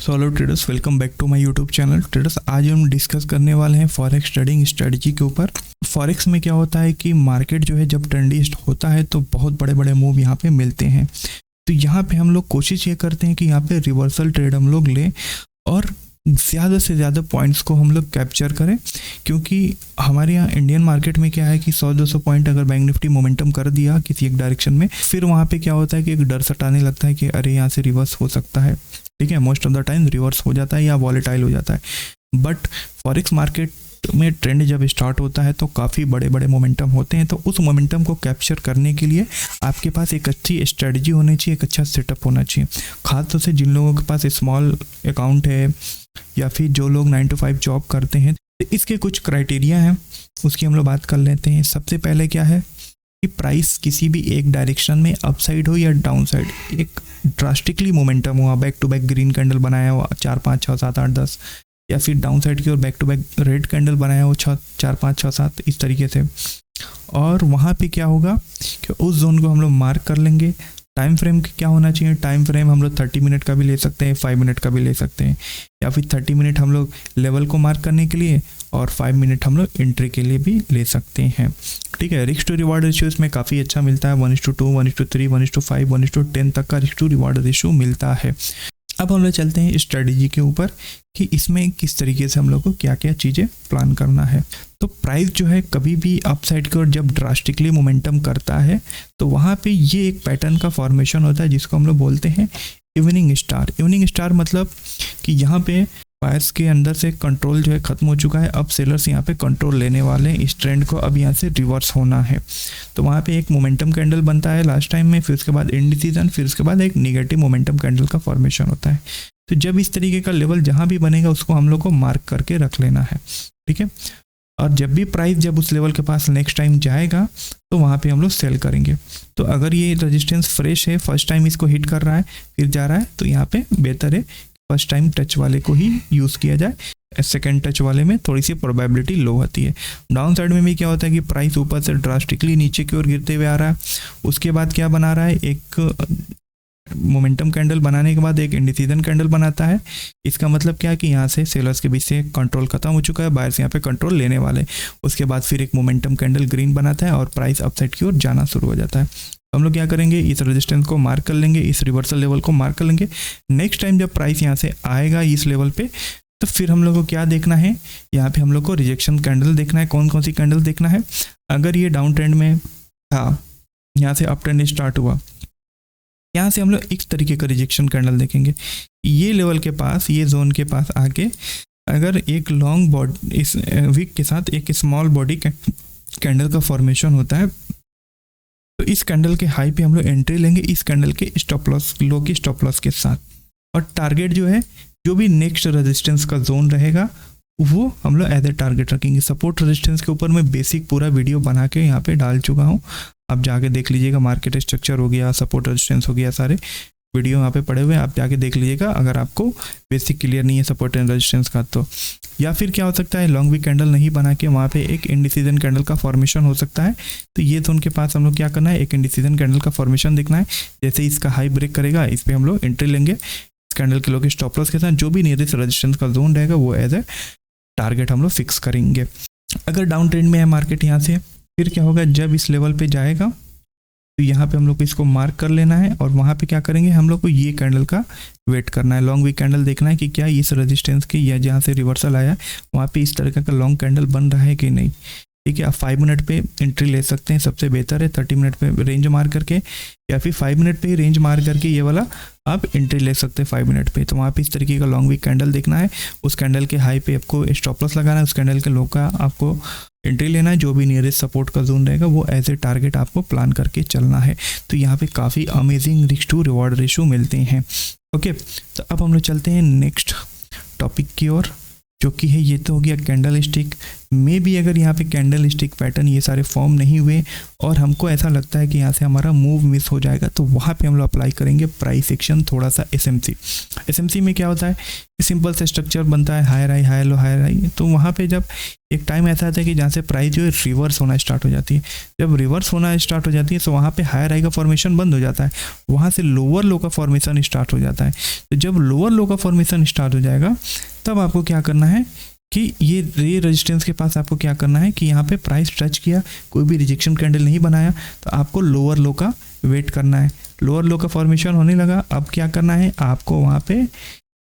So hello traders, welcome back to my YouTube channel. Traders, आज हम discuss करने वाले हैं फॉरेक्स ट्रेडिंग स्ट्रेटजी के ऊपर। फॉरेक्स में क्या होता है कि मार्केट जो है जब ट्रेंडिस्ट होता है तो बहुत बड़े बड़े मूव यहाँ पे मिलते हैं। तो यहाँ पे हम लोग कोशिश ये करते हैं कि यहाँ पे रिवर्सल ट्रेड हम लोग लें और ज़्यादा से ज़्यादा पॉइंट्स को हम लोग कैप्चर करें, क्योंकि हमारे यहाँ इंडियन मार्केट में क्या है कि 100-200 पॉइंट अगर बैंक निफ्टी मोमेंटम कर दिया किसी एक डायरेक्शन में, फिर वहाँ पे क्या होता है कि एक डर सताने लगता है कि अरे यहाँ से रिवर्स हो सकता है। ठीक है, most of the time reverse हो जाता है या वॉलेटाइल हो जाता है। बट फॉरेक्स मार्केट में ट्रेंड जब स्टार्ट होता है तो काफ़ी बड़े बड़े मोमेंटम होते हैं। तो उस मोमेंटम को कैप्चर करने के लिए आपके पास एक अच्छी स्ट्रेटजी होनी चाहिए, एक अच्छा सेटअप होना चाहिए। खासतौर से जिन लोगों के पास स्मॉल अकाउंट है या फिर जो लोग 9 to 5 जॉब करते हैं, तो इसके कुछ क्राइटेरिया हैं, उसकी हम लोग बात कर लेते हैं। सबसे पहले क्या है कि प्राइस किसी भी एक डायरेक्शन में अपसाइड हो या डाउन साइड, एक ड्रास्टिकली मोमेंटम हुआ, back to back green candle बनाया हुआ 4 5 6 7 8 10, या फिर डाउन साइड की ओर back to back red candle बनाया हो 4 5 6 7 इस तरीके से। और वहाँ पे क्या होगा कि उस जोन को हम लोग मार्क कर लेंगे। टाइम फ्रेम क्या होना चाहिए? टाइम फ्रेम हम लोग 30 मिनट का भी ले सकते हैं, 5 मिनट का भी ले सकते हैं, या फिर 30 मिनट हम लोग लेवल को मार्क करने के लिए और 5 मिनट हम लोग एंट्री के लिए भी ले सकते हैं। ठीक है, रिस्क टू रिवार्ड रेशियो इसमें काफ़ी अच्छा मिलता है। 1:2, 1:3, 1:5, 1:10 तक का रिस्क टू रिवार्ड रेशियो मिलता है। अब हम लोग चलते हैं स्ट्रेटजी के ऊपर कि इसमें किस तरीके से हम लोग को क्या क्या चीज़ें प्लान करना है। तो प्राइस जो है कभी भी अपसाइड की ओर जब ड्रास्टिकली मोमेंटम करता है तो वहाँ पे ये एक पैटर्न का फॉर्मेशन होता है जिसको हम लोग बोलते हैं इवनिंग स्टार। इवनिंग स्टार मतलब कि यहाँ पे बायर्स के अंदर से कंट्रोल जो है ख़त्म हो चुका है, अब सेलर्स यहाँ पे कंट्रोल लेने वाले हैं। इस ट्रेंड को अब यहाँ से रिवर्स होना है। तो वहाँ पे एक मोमेंटम कैंडल बनता है लास्ट टाइम में, फिर उसके बाद इंडिसीजन, फिर उसके बाद एक निगेटिव मोमेंटम कैंडल का फॉर्मेशन होता है। तो जब इस तरीके का लेवल जहाँ भी बनेगा उसको हम लोग को मार्क करके रख लेना है। ठीक है, और जब भी प्राइस जब उस लेवल के पास नेक्स्ट टाइम जाएगा तो वहाँ पे हम लोग सेल करेंगे। तो अगर ये रेजिस्टेंस फ्रेश है, फर्स्ट टाइम इसको हिट कर रहा है फिर जा रहा है, तो यहाँ पे बेहतर है फर्स्ट टाइम टच वाले को ही यूज़ किया जाए। सेकेंड टच वाले में थोड़ी सी प्रोबेबिलिटी लो होती है। डाउन साइड में भी क्या होता है कि प्राइस ऊपर से ड्रास्टिकली नीचे की ओर गिरते हुए आ रहा है, उसके बाद क्या बना रहा है, एक मोमेंटम कैंडल बनाने के बाद एक इंडिसीजन कैंडल बनाता है। इसका मतलब क्या है कि यहाँ से सेलर्स के बीच से कंट्रोल खत्म हो चुका है, बायर्स यहाँ पे कंट्रोल लेने वाले। उसके बाद फिर एक मोमेंटम कैंडल ग्रीन बनाता है और प्राइस अपसाइड की ओर जाना शुरू हो जाता है। हम लोग क्या करेंगे, इस रेजिस्टेंस को मार्क कर लेंगे, इस रिवर्सल लेवल को मार्क कर लेंगे। नेक्स्ट टाइम जब प्राइस यहाँ से आएगा इस लेवल पे, तो फिर हम लोग को क्या देखना है, यहाँ पे हम लोग को रिजेक्शन कैंडल देखना है। कौन कौन सी कैंडल देखना है? अगर ये डाउन ट्रेंड में था, यहाँ से अप ट्रेंड स्टार्ट हुआ, यहाँ से हम लोग इस तरीके का रिजेक्शन कैंडल देखेंगे। ये लेवल के पास, ये जोन के पास आके अगर एक लॉन्ग बॉडी इस विक के साथ एक स्मॉल बॉडी कैंडल का फॉर्मेशन होता है, तो इस कैंडल के हाई पे हम लोग एंट्री लेंगे, इस कैंडल के स्टॉप लॉस, लो की स्टॉप लॉस के साथ। और टारगेट जो है, जो भी नेक्स्ट रेजिस्टेंस का जोन रहेगा वो हम लोग एज ए टारगेट रखेंगे। सपोर्ट रेजिस्टेंस के ऊपर मैं बेसिक पूरा वीडियो बना के यहाँ पे डाल चुका हूँ, आप जाके देख लीजिएगा। मार्केट स्ट्रक्चर हो गया, सपोर्ट रेजिस्टेंस हो गया, सारे वीडियो यहाँ पे पड़े हुए हैं, आप जाके देख लीजिएगा अगर आपको बेसिक क्लियर नहीं है सपोर्ट एंड रेजिस्टेंस का तो। या फिर क्या हो सकता है, लॉन्ग वीक कैंडल नहीं बना के वहाँ पे एक इंडिसीजन कैंडल का फॉर्मेशन हो सकता है। तो ये जोन के पास हम लोग क्या करना है, एक इंडिसीजन कैंडल का फॉर्मेशन देखना है। जैसे इसका हाई ब्रेक करेगा, इस पर हम लोग एंट्री लेंगे, इस कैंडल के लोग स्टॉप लॉस के साथ जो भी नियरेस्ट रेजिस्टेंस का जोन रहेगा वो एज ए टारगेट हम लोग फिक्स करेंगे। अगर डाउन ट्रेंड में है मार्केट यहाँ से, फिर क्या होगा, जब इस लेवल पे जाएगा तो यहाँ पे हम लोग को इसको मार्क कर लेना है और वहाँ पे क्या करेंगे, हम लोग को ये कैंडल का वेट करना है। लॉन्ग वीक कैंडल देखना है कि क्या इस रेजिस्टेंस की या जहाँ से रिवर्सल आया वहाँ पे इस तरह का लॉन्ग कैंडल बन रहा है कि नहीं। ठीक है, आप 5 मिनट पे एंट्री ले सकते हैं, सबसे बेहतर है 30 मिनट पे रेंज मार करके, या फिर 5 मिनट पे ही रेंज मार करके ये वाला आप एंट्री ले सकते हैं 5 मिनट पे। तो वहाँ पे इस तरीके का लॉन्ग वीक कैंडल देखना है, उस कैंडल के हाई पे आपको स्टॉप लॉस लगाना है, उस कैंडल के लो का आपको एंट्री लेना है, जो भी नियरेस्ट सपोर्ट का जोन रहेगा वो एज ए टारगेट आपको प्लान करके चलना है। तो यहाँ पे काफ़ी amazing risk to reward ratio मिलते हैं। ओके, तो अब हम लोग चलते हैं नेक्स्ट टॉपिक की ओर। जो कि है ये तो हो गया कैंडल स्टिक में भी। अगर यहाँ पे कैंडल स्टिक पैटर्न ये सारे फॉर्म नहीं हुए और हमको ऐसा लगता है कि यहाँ से हमारा मूव मिस हो जाएगा, तो वहाँ पे हम लोग अप्लाई करेंगे प्राइस एक्शन, थोड़ा सा एसएमसी में क्या होता है, सिंपल से स्ट्रक्चर बनता है, higher high higher low higher high. तो वहाँ पे जब एक टाइम ऐसा आता है कि जहाँ से प्राइस जो है रिवर्स होना स्टार्ट हो जाती है, जब रिवर्स होना स्टार्ट हो जाती है तो वहाँ पे हायर हाई का फॉर्मेशन बंद हो जाता है, वहाँ से लोअर लो का फॉर्मेशन स्टार्ट हो जाता है। तो जब लोअर लो का फॉर्मेशन स्टार्ट हो जाएगा तब आपको क्या करना है कि ये रेजिस्टेंस के पास आपको क्या करना है कि यहाँ पे प्राइस टच किया, कोई भी रिजेक्शन कैंडल नहीं बनाया, तो आपको लोअर लो का वेट करना है। लोअर लो का फॉर्मेशन होने लगा, अब क्या करना है आपको वहाँ पे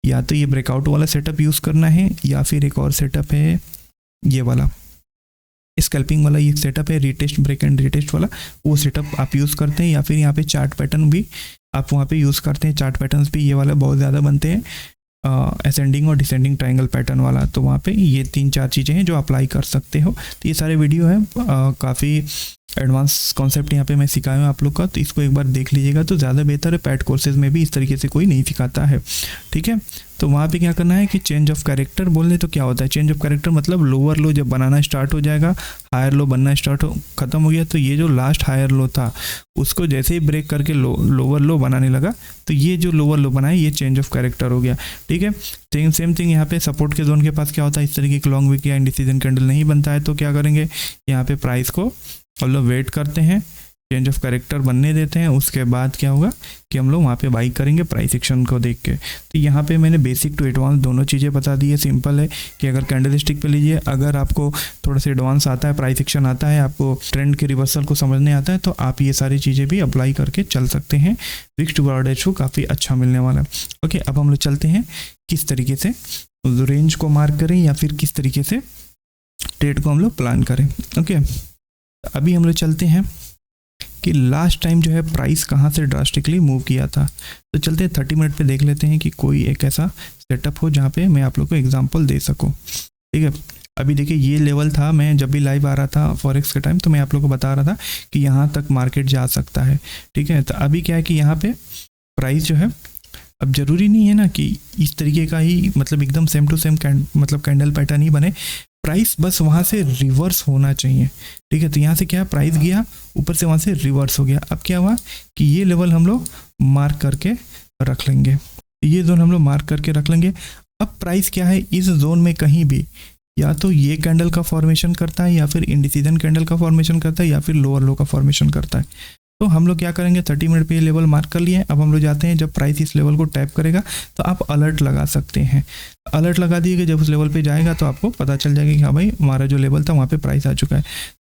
या तो ये ब्रेकआउट वाला सेटअप यूज़ करना है या फिर एक और सेटअप है ये वाला स्कैल्पिंग वाला, ये सेटअप है रीटेस्ट ब्रेक एंड रीटेस्ट वाला, वो सेटअप आप यूज़ करते हैं। या फिर यहाँ पे चार्ट पैटर्न भी आप वहाँ पे यूज़ करते हैं, चार्ट पैटर्न्स भी ये वाला बहुत ज़्यादा बनते हैं, असेंडिंग और डिसेंडिंग ट्रायंगल पैटर्न वाला। तो वहाँ पे ये 3-4 चीज़ें हैं जो अप्लाई कर सकते हो। तो ये सारे वीडियो है, काफ़ी एडवांस कॉन्सेप्ट यहाँ पे मैं सिखाया हूँ आप लोग का, तो इसको एक बार देख लीजिएगा तो ज़्यादा बेहतर है। पैड कोर्सेज में भी इस तरीके से कोई नहीं सिखाता है, ठीक है। तो वहाँ पे क्या करना है कि चेंज ऑफ कैरेक्टर बोले तो क्या होता है, चेंज ऑफ कैरेक्टर मतलब लोअर लो जब बनाना स्टार्ट हो जाएगा, हायर लो बनना खत्म हो गया, तो ये जो लास्ट हायर लो था उसको जैसे ही ब्रेक करके लोअर लो बनाने लगा, तो ये जो लोअर लो बनाए ये चेंज ऑफ कैरेक्टर हो गया, ठीक है। सेम थिंग यहाँ पे सपोर्ट के जोन के पास क्या होता है, इस तरीके की लॉन्ग विक या इंडिसीजन कैंडल नहीं बनता है, तो क्या करेंगे यहाँ पे प्राइस को हम लोग वेट करते हैं, चेंज ऑफ कैरेक्टर बनने देते हैं, उसके बाद क्या होगा कि हम लोग वहाँ पे बाई करेंगे प्राइस एक्शन को देख के। तो यहाँ पे मैंने बेसिक टू एडवांस दोनों चीज़ें बता दी है। सिंपल है कि अगर कैंडल स्टिक पे लीजिए, अगर आपको थोड़ा सा एडवांस आता है, प्राइस एक्शन आता है, आपको ट्रेंड के रिवर्सल को समझने आता है, तो आप ये सारी चीज़ें भी अप्लाई करके चल सकते हैं। फिक्स टू ब्रॉड रेशो काफ़ी अच्छा मिलने वाला है। ओके, अब हम लोग चलते हैं किस तरीके से रेंज को मार्क करें या फिर किस तरीके से ट्रेड को हम लोग प्लान करें। ओके, अभी हम लोग चलते हैं कि लास्ट टाइम जो है प्राइस कहाँ से ड्रास्टिकली मूव किया था। तो चलते हैं 30 मिनट पे देख लेते हैं कि कोई एक ऐसा सेटअप हो जहाँ पे मैं आप लोग को एग्जांपल दे सकूँ, ठीक है। अभी देखिए ये लेवल था, मैं जब भी लाइव आ रहा था फॉरेक्स के टाइम तो मैं आप लोग को बता रहा था कि यहाँ तक मार्केट जा सकता है, ठीक है। तो अभी क्या है कि यहाँ पे प्राइस जो है, अब ज़रूरी नहीं है ना कि इस तरीके का ही मतलब एकदम सेम टू सेम मतलब कैंडल पैटर्न ही बने, प्राइस बस वहाँ से रिवर्स होना चाहिए, ठीक है। तो यहाँ से क्या प्राइस गया ऊपर से, वहाँ से रिवर्स हो गया। अब क्या हुआ कि ये लेवल हम लोग मार्क करके रख लेंगे, ये जोन हम लोग मार्क करके रख लेंगे। अब प्राइस क्या है, इस जोन में कहीं भी या तो ये कैंडल का फॉर्मेशन करता है या फिर इंडिसीजन कैंडल का फॉर्मेशन करता है या फिर लोअर लो का फॉर्मेशन करता है। तो हम लोग क्या करेंगे, 30 मिनट पे ये लेवल मार्क कर लिए। अब हम लोग जाते हैं, जब प्राइस इस लेवल को टैप करेगा तो आप अलर्ट लगा सकते हैं। अलर्ट लगा दिए कि जब उस लेवल पे जाएगा तो आपको पता चल जाएगा कि हाँ भाई हमारा जो लेवल था वहाँ पे प्राइस आ चुका है।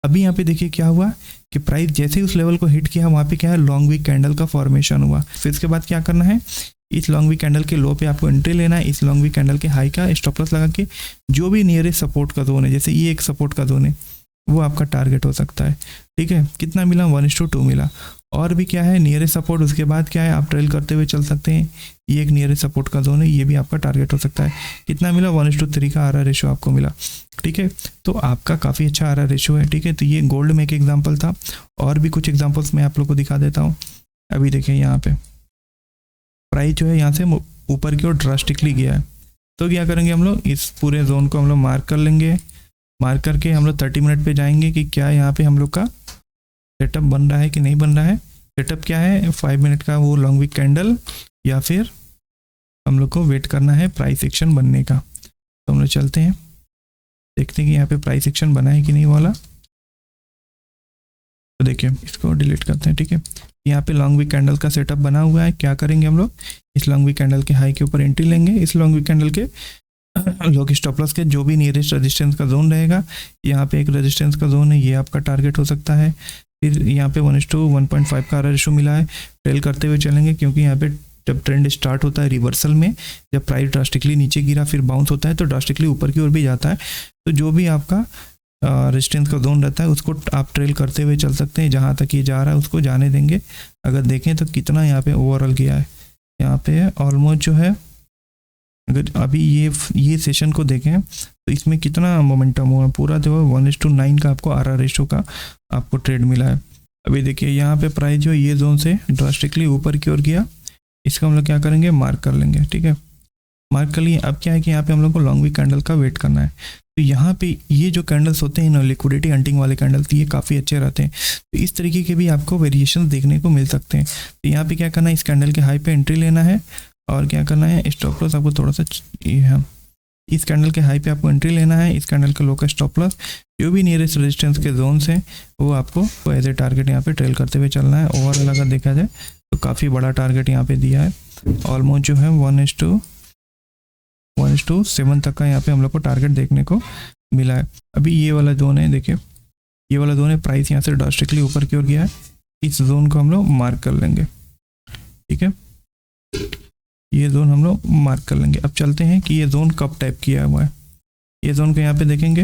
अभी यहाँ पे देखिए क्या हुआ कि प्राइस जैसे ही उस लेवल को हिट किया, वहाँ पे क्या है लॉन्ग वीक कैंडल का फॉर्मेशन हुआ। फिर इसके बाद क्या करना है, इस लॉन्ग वीक कैंडल के लो पे आपको एंट्री लेना है, इस लॉन्ग वीक कैंडल के हाई का स्टॉप लॉस लगा के जो भी नियरेस्ट सपोर्ट का जोन है, जैसे ये एक सपोर्ट का जोन है, वो आपका टारगेट हो सकता है, ठीक है। कितना मिला, 1:2 मिला। और भी क्या है नियरेस्ट सपोर्ट, उसके बाद क्या है आप ट्रेल करते हुए चल सकते हैं, ये एक नियरेस्ट सपोर्ट का जोन है, ये भी आपका टारगेट हो सकता है। कितना मिला, 1:3 का आरआर रेशो आपको मिला, ठीक है। तो आपका काफ़ी अच्छा आरआर रेशो है, ठीक है। तो ये गोल्ड में एक एग्जांपल था, और भी कुछ एग्जांपल्स मैं आप लोग को दिखा देता हूँ। अभी देखिए यहाँ पे प्राइस जो है यहाँ से ऊपर की ओर ड्रास्टिकली गया है, तो क्या करेंगे हम लोग, इस पूरे जोन को हम लोग मार्क कर लेंगे। मार्क करके हम लोग 30 मिनट पे जाएंगे कि क्या यहाँ पे हम लोग का सेटअप बन रहा है कि नहीं बन रहा है। सेटअप क्या है, 5 मिनट का वो लॉन्ग वीक कैंडल, या फिर हम लोग को वेट करना है प्राइस एक्शन बनने का। तो हम लोग चलते हैं, देखते हैं कि यहाँ पे प्राइस एक्शन बना है कि नहीं वाला। तो देखिए इसको डिलीट करते हैं, ठीक है। यहाँ पे लॉन्ग वीक कैंडल का सेटअप बना हुआ है। क्या करेंगे हम लोग, इस लॉन्ग वीक कैंडल के हाई के ऊपर एंट्री लेंगे, इस लॉन्ग वीक कैंडल के लो की स्टॉप लॉस के जो भी नियरेस्ट रेजिस्टेंस का जोन रहेगा, यहाँ पे एक रेजिस्टेंस का जोन है, ये आपका टारगेट हो सकता है। फिर यहाँ पे 1:1.5 का रेशो मिला है, ट्रेल करते हुए चलेंगे, क्योंकि यहाँ पे जब ट्रेंड स्टार्ट होता है रिवर्सल में, जब प्राइस ड्रास्टिकली नीचे गिरा फिर बाउंस होता है तो ड्रास्टिकली ऊपर की ओर भी जाता है। तो जो भी आपका रेजिस्टेंस का जोन रहता है उसको आप ट्रेल करते हुए चल सकते हैं, जहाँ तक ये जा रहा है उसको जाने देंगे। अगर देखें तो कितना यहाँ पे ओवरऑल गया है, यहाँ पे ऑलमोस्ट जो है, अगर अभी ये सेशन को देखें तो इसमें कितना मोमेंटम हुआ, पूरा देखो 1:9 का आपको आरआर रेशो का आपको ट्रेड मिला है। अभी देखिए यहाँ पे प्राइस जो ये जोन से ड्रास्टिकली ऊपर की ओर गया, इसका हम लोग क्या करेंगे, मार्क कर लेंगे, ठीक है। मार्क कर लिए। अब क्या है कि यहाँ पे हम लोग को लॉन्ग वीक कैंडल का वेट करना है। तो यहाँ पे ये जो कैंडल्स होते हैं ना, लिक्विडिटी हंटिंग वाले कैंडल्स, ये काफ़ी अच्छे रहते हैं। तो इस तरीके के भी आपको वेरिएशन देखने को मिल सकते हैं। तो यहाँ पे क्या करना है, इस कैंडल के हाई पे एंट्री लेना है और क्या करना है, स्टॉप लॉस आपको थोड़ा सा इस कैंडल के हाई पे आपको एंट्री लेना है, इस कैंडल के लो का स्टॉप लॉस, जो भी नियरेस्ट रेजिस्टेंस के जोन्स हैं वो आपको एज ए टारगेट यहाँ पे ट्रेल करते हुए चलना है। ओवरऑल अगर देखा जाए तो काफ़ी बड़ा टारगेट यहाँ पे दिया है, ऑलमोस्ट जो है 1:7 तक का यहाँ पे हम लोग को टारगेट देखने को मिला है। अभी ये वाला जोन है, देखिए ये वाला जोन है, प्राइस यहाँ से ड्रास्टिकली ऊपर की ओर गया है, इस जोन को हम लोग मार्क कर लेंगे। ठीक है, ये जोन हम लोग मार्क कर लेंगे। अब चलते हैं कि ये जोन कब टाइप किया हुआ है। ये जोन को यहाँ पे देखेंगे,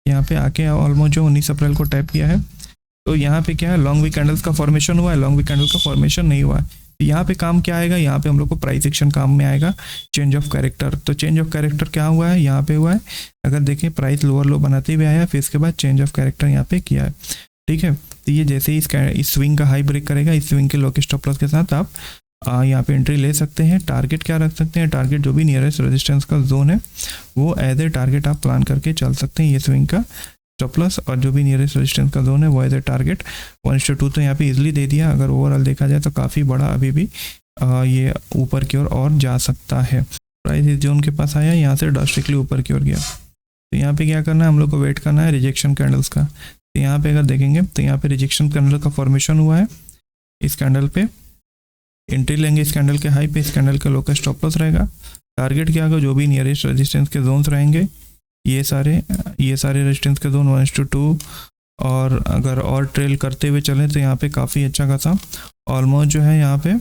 यहाँ पे आके ऑलमोस्ट जो 19 अप्रैल को टाइप किया है। तो यहाँ पे क्या है, लॉन्ग वीक कैंडल्स का फॉर्मेशन हुआ है, लॉन्ग वीक कैंडल का फॉर्मेशन नहीं हुआ है। तो यहाँ पे काम क्या आएगा, यहाँ पे हम लोग को प्राइस एक्शन काम में आएगा, चेंज ऑफ कैरेक्टर। तो चेंज ऑफ कैरेक्टर क्या हुआ है, यहाँ पे हुआ है, अगर देखें प्राइस लोअर लो बनाते हुए आया, फिर इसके बाद चेंज ऑफ कैरेक्टर यहाँ पे किया है। ठीक है, तो ये जैसे ही इस स्विंग का हाई ब्रेक करेगा, इस स्विंग के लो के स्टॉप लॉस के साथ आप यहाँ पे एंट्री ले सकते हैं। टारगेट क्या रख सकते हैं, टारगेट जो भी नियरेस्ट रेजिस्टेंस का जोन है वो एज ए टारगेट आप प्लान करके चल सकते हैं। ये स्विंग का स्टॉप लॉस और जो भी नियरेस्ट रेजिस्टेंस का जोन है वो एज ए टारगेट 1:2 तो यहाँ पे इजीली दे दिया। अगर ओवरऑल देखा जाए तो काफ़ी बड़ा अभी भी ये ऊपर की ओर और जा सकता है। प्राइस इस जोन के पास आया, यहाँ से ड्रास्टिकली ऊपर की ओर गया। तो यहाँ पे क्या करना है, हम लोग को वेट करना है रिजेक्शन कैंडल्स का। तो यहाँ पे अगर देखेंगे तो यहाँ पे रिजेक्शन कैंडल का फॉर्मेशन हुआ है, इस कैंडल पे एंट्री लेंगे, इस कैंडल के हाई पे, इस कैंडल का लो का स्टॉप लॉस रहेगा। टारगेट क्या होगा, जो भी नियरेस्ट रेजिस्टेंस के जोन्स रहेंगे ये सारे रेजिस्टेंस के जोन 1:2, और अगर और ट्रेल करते हुए चलें तो यहाँ पे काफ़ी अच्छा खासा ऑलमोस्ट जो है यहाँ पे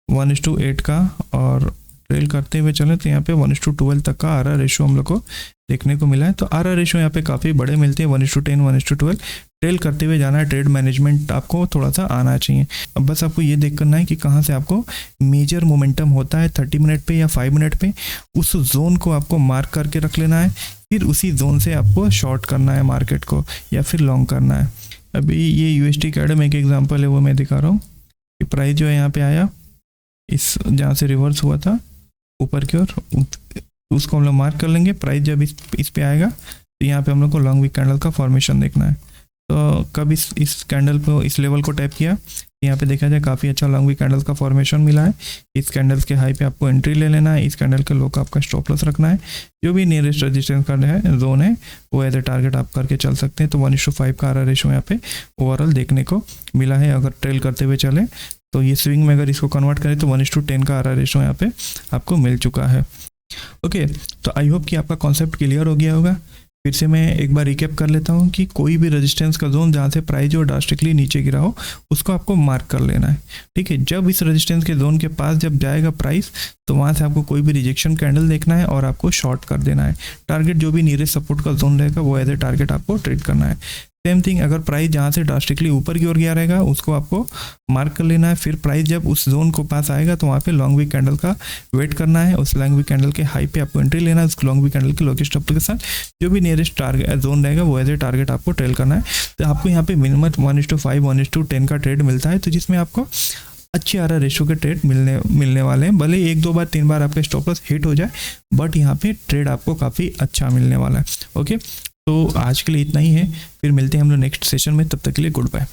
1:8 का, और ट्रेल करते हुए चलें तो यहाँ पे 1:12 तक का आर रेशो हम लोग को देखने को मिला है। तो आर रेशो यहाँ पे काफ़ी बड़े मिलते हैं, 1:10, 1:12। ट्रेल करते हुए जाना है, ट्रेड मैनेजमेंट आपको थोड़ा सा आना चाहिए। अब बस आपको ये देख करना है कि कहाँ से आपको मेजर मोमेंटम होता है, 30 मिनट पे या 5 मिनट पे, उस जोन को आपको मार्क करके रख लेना है। फिर उसी जोन से आपको शॉर्ट करना है मार्केट को या फिर लॉन्ग करना है। अभी ये USD कैड में एक एग्जाम्पल है, वो मैं दिखा रहा हूँ कि प्राइस जो है यहाँ पे आया, इस जहाँ से रिवर्स हुआ था ऊपर की ओर, उसको हम लोग मार्क कर लेंगे। प्राइस जब इस पे आएगा तो यहाँ पे हम लोग को लॉन्ग वीक कैंडल का फॉर्मेशन देखना है। तो कब इस कैंडल को, इस लेवल को टैप किया, यहाँ पे देखा जाए काफ़ी अच्छा लॉन्ग वीक कैंडल का फॉर्मेशन मिला है। इस कैंडल्स के हाई पे आपको एंट्री ले लेना है, इस कैंडल के लो का आपका स्टॉप लॉस रखना है। जो भी नियरेस्ट रेजिस्टेंस का है जोन है वो एज ए टारगेट आप करके चल सकते हैं। तो 1:5 का आर रेशो यहाँ पे ओवरऑल देखने को मिला है। अगर ट्रेल करते हुए चले तो ये स्विंग में अगर इसको कन्वर्ट करें तो 1:10 का आर रेशो यहाँ पे आपको मिल चुका है। ओके, तो आई होप कि आपका कॉन्सेप्ट क्लियर हो गया होगा। फिर से मैं एक बार रिकैप कर लेता हूँ कि कोई भी रेजिस्टेंस का जोन जहाँ से प्राइस जो ड्रास्टिकली नीचे गिरा हो उसको आपको मार्क कर लेना है। ठीक है, जब इस रेजिस्टेंस के जोन के पास जब जाएगा प्राइस तो वहाँ से आपको कोई भी रिजेक्शन कैंडल देखना है और आपको शॉर्ट कर देना है। टारगेट जो भी नियरेस्ट सपोर्ट का जोन रहेगा वो एज ए टारगेट आपको ट्रेड करना है। सेम थिंग, अगर प्राइस जहाँ से ड्रास्टिकली ऊपर की ओर गया रहेगा उसको आपको मार्क कर लेना है। फिर प्राइस जब उस जोन को पास आएगा तो वहाँ पे लॉन्ग वीक कैंडल का वेट करना है। उस लॉन्ग वीक कैंडल के हाई पे आपको एंट्री लेना है, उस लॉन्ग वीक कैंडल के लो के स्टॉप के साथ जो भी नियरेस्ट टारगेट जोन रहेगा वो एज ए टारगेट आपको ट्रेल करना है। तो आपको यहाँ पे मिनिमम 1:5, 1:10 का ट्रेड मिलता है, तो जिसमें आपको अच्छे आर रेशो के ट्रेड मिलने वाले हैं। भले 1-2 बार 3 बार आपका स्टॉप लॉस हिट हो जाए, बट यहाँ पे ट्रेड आपको काफ़ी अच्छा मिलने वाला है। ओके, तो आज के लिए इतना ही है, फिर मिलते हैं हम लोग नेक्स्ट सेशन में, तब तक के लिए गुड बाय।